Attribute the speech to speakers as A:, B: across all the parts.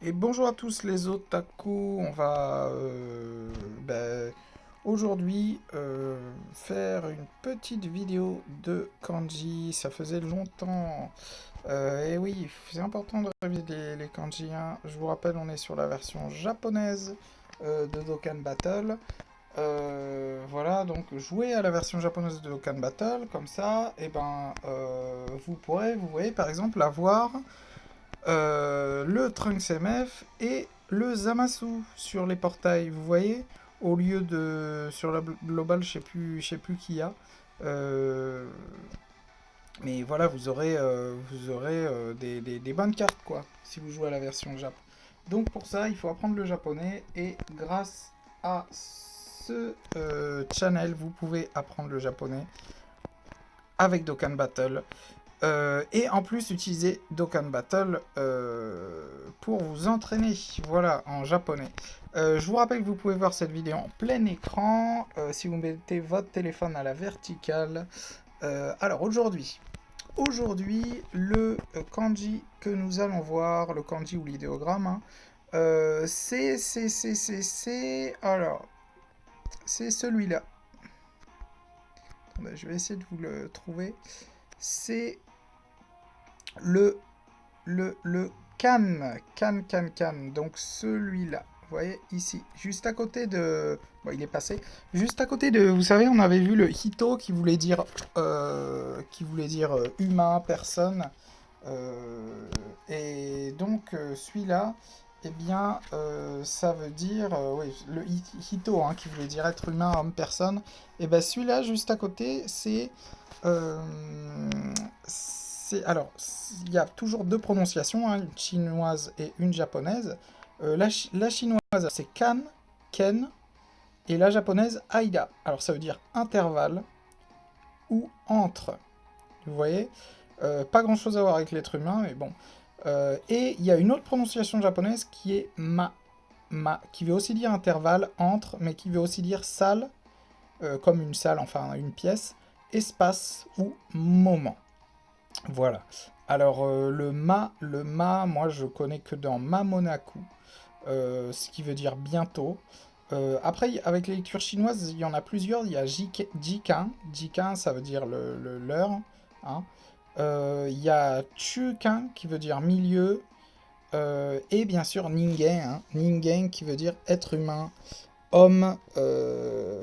A: Et bonjour à tous les otaku, on va aujourd'hui faire une petite vidéo de kanji. Ça faisait longtemps. Et oui, c'est important de réviser les kanji, hein. Je vous rappelle, on est sur la version japonaise de Dokkan Battle. Voilà, donc jouez à la version japonaise de Dokkan Battle, comme ça, et vous pourrez, vous voyez par exemple, avoir le Trunks MF et le Zamasu sur les portails. Vous voyez, au lieu de sur la globale, je sais plus qui y a. Euh, mais voilà, vous aurez des bonnes cartes quoi, si vous jouez à la version Jap. Donc pour ça, il faut apprendre le japonais et grâce à ce channel, vous pouvez apprendre le japonais avec Dokkan Battle. Et en plus, utiliser Dokkan Battle pour vous entraîner, voilà, en japonais. Je vous rappelle que vous pouvez voir cette vidéo en plein écran si vous mettez votre téléphone à la verticale. Alors aujourd'hui, le kanji que nous allons voir, le kanji ou l'idéogramme, hein, alors, c'est celui-là. Attendez, je vais essayer de vous le trouver. C'est le le can. Donc celui-là. Vous voyez ici, juste à côté de... Bon, il est passé. Juste à côté de... Vous savez, on avait vu le hito qui voulait dire humain, personne. Et donc celui-là, eh bien, ça veut dire... oui, le hito hein, qui voulait dire être humain, homme, personne. Et bien celui-là, juste à côté, euh, alors, il y a toujours deux prononciations, hein, une chinoise et une japonaise. La chinoise, c'est kan, ken, et la japonaise, aida. Alors, ça veut dire intervalle ou entre. Vous voyez pas grand-chose à voir avec l'être humain, mais bon. Et il y a une autre prononciation japonaise qui est ma, qui veut aussi dire intervalle, entre, mais qui veut aussi dire salle, comme une salle, enfin une pièce, espace ou moment. Voilà. Alors le ma, moi je connais que dans Mamonaku, ce qui veut dire bientôt. Après, avec les lectures chinoises, il y en a plusieurs. Il y a Jikan, Jikan ça veut dire l'heure. Hein. Il y a Chukan qui veut dire milieu. Et bien sûr Ningen, hein, Ningen qui veut dire être humain, homme.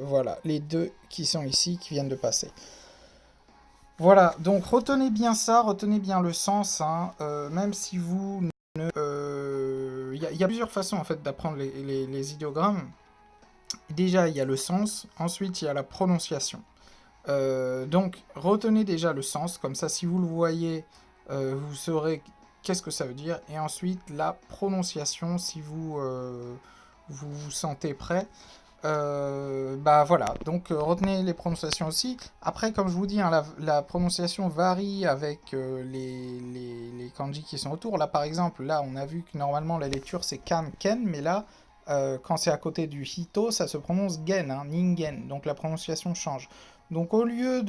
A: Voilà, les deux qui sont ici, qui viennent de passer. Voilà, donc retenez bien ça, retenez bien le sens, hein, même si vous ne... y a plusieurs façons en fait d'apprendre les idéogrammes. Déjà, il y a le sens, ensuite il y a la prononciation. Donc retenez déjà le sens, comme ça si vous le voyez, vous saurez qu'est-ce que ça veut dire. Et ensuite la prononciation, si vous vous sentez prêt. Bah voilà, donc retenez les prononciations aussi. Après, comme je vous dis, hein, la prononciation varie avec les kanji qui sont autour. Là, par exemple, là, on a vu que normalement la lecture c'est kan, ken, mais là, quand c'est à côté du hito, ça se prononce gen, hein, ningen. Donc la prononciation change. Donc au lieu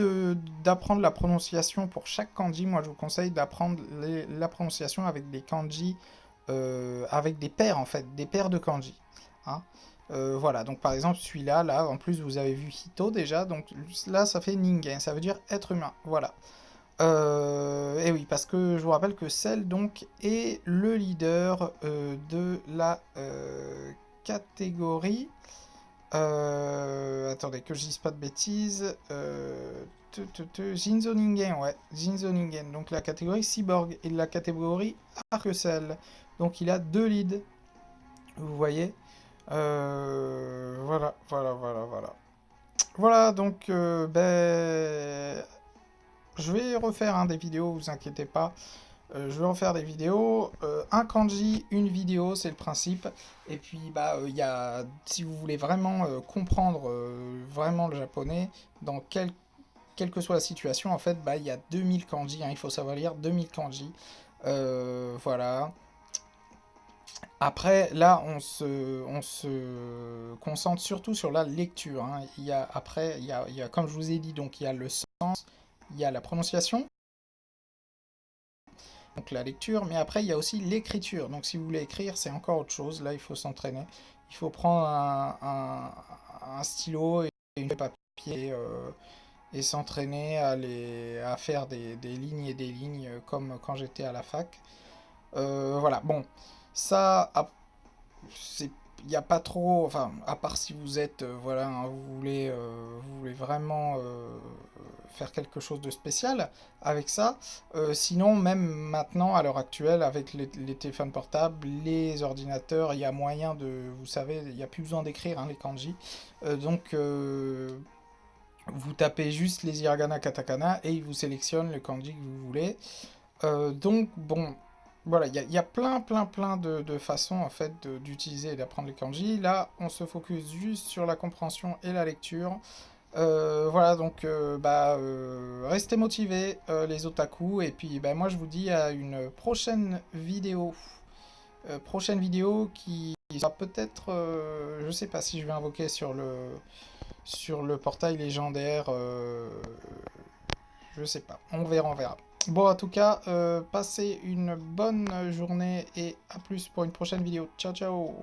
A: d'apprendre la prononciation pour chaque kanji, moi je vous conseille d'apprendre la prononciation avec des kanji, avec des paires en fait, des paires de kanji. Hein. Voilà, donc par exemple celui-là, là, en plus vous avez vu Hito déjà, donc là ça fait Ningen, ça veut dire être humain, voilà. Et oui, parce que je vous rappelle que Cell donc est le leader de la catégorie. Attendez, que je dise pas de bêtises. Jinzo Ningen, ouais, Jinzo Ningen, donc la catégorie Cyborg et la catégorie Arc-Cell. Donc il a deux leads, vous voyez. Voilà. Voilà, donc, je vais refaire hein, des vidéos, vous inquiétez pas. Je vais refaire des vidéos. Un kanji, une vidéo, c'est le principe. Et puis, si vous voulez vraiment comprendre vraiment le japonais, dans quelle que soit la situation, en fait, bah, il y a 2000 kanji. Hein, il faut savoir lire 2000 kanji. Voilà. Après, là, on se concentre surtout sur la lecture. Hein. Après, il y a, comme je vous ai dit, donc il y a le sens, il y a la prononciation. donc la lecture, mais après il y a aussi l'écriture. Donc si vous voulez écrire, c'est encore autre chose. Là, il faut s'entraîner. Il faut prendre un stylo et une feuille papier et s'entraîner à faire des lignes et des lignes comme quand j'étais à la fac. Voilà, bon, ça, c'est, il n'y a pas trop, enfin, à part si vous êtes, voilà, hein, vous voulez vraiment faire quelque chose de spécial avec ça. Sinon, même maintenant, à l'heure actuelle, avec les téléphones portables, les ordinateurs, il y a moyen de, vous savez, il n'y a plus besoin d'écrire hein, les kanji. Donc, vous tapez juste les hiragana katakana et il vous sélectionne le kanji que vous voulez. Donc, bon, voilà, il y a plein de façons en fait d'utiliser et d'apprendre les kanji. Là, on se focus juste sur la compréhension et la lecture. Voilà, donc restez motivés, les otaku. Et puis, bah, moi, je vous dis à une prochaine vidéo. Prochaine vidéo qui sera peut-être, je sais pas si je vais invoquer sur le portail légendaire. Je sais pas. On verra, on verra. Bon, en tout cas, passez une bonne journée et à plus pour une prochaine vidéo. Ciao, ciao!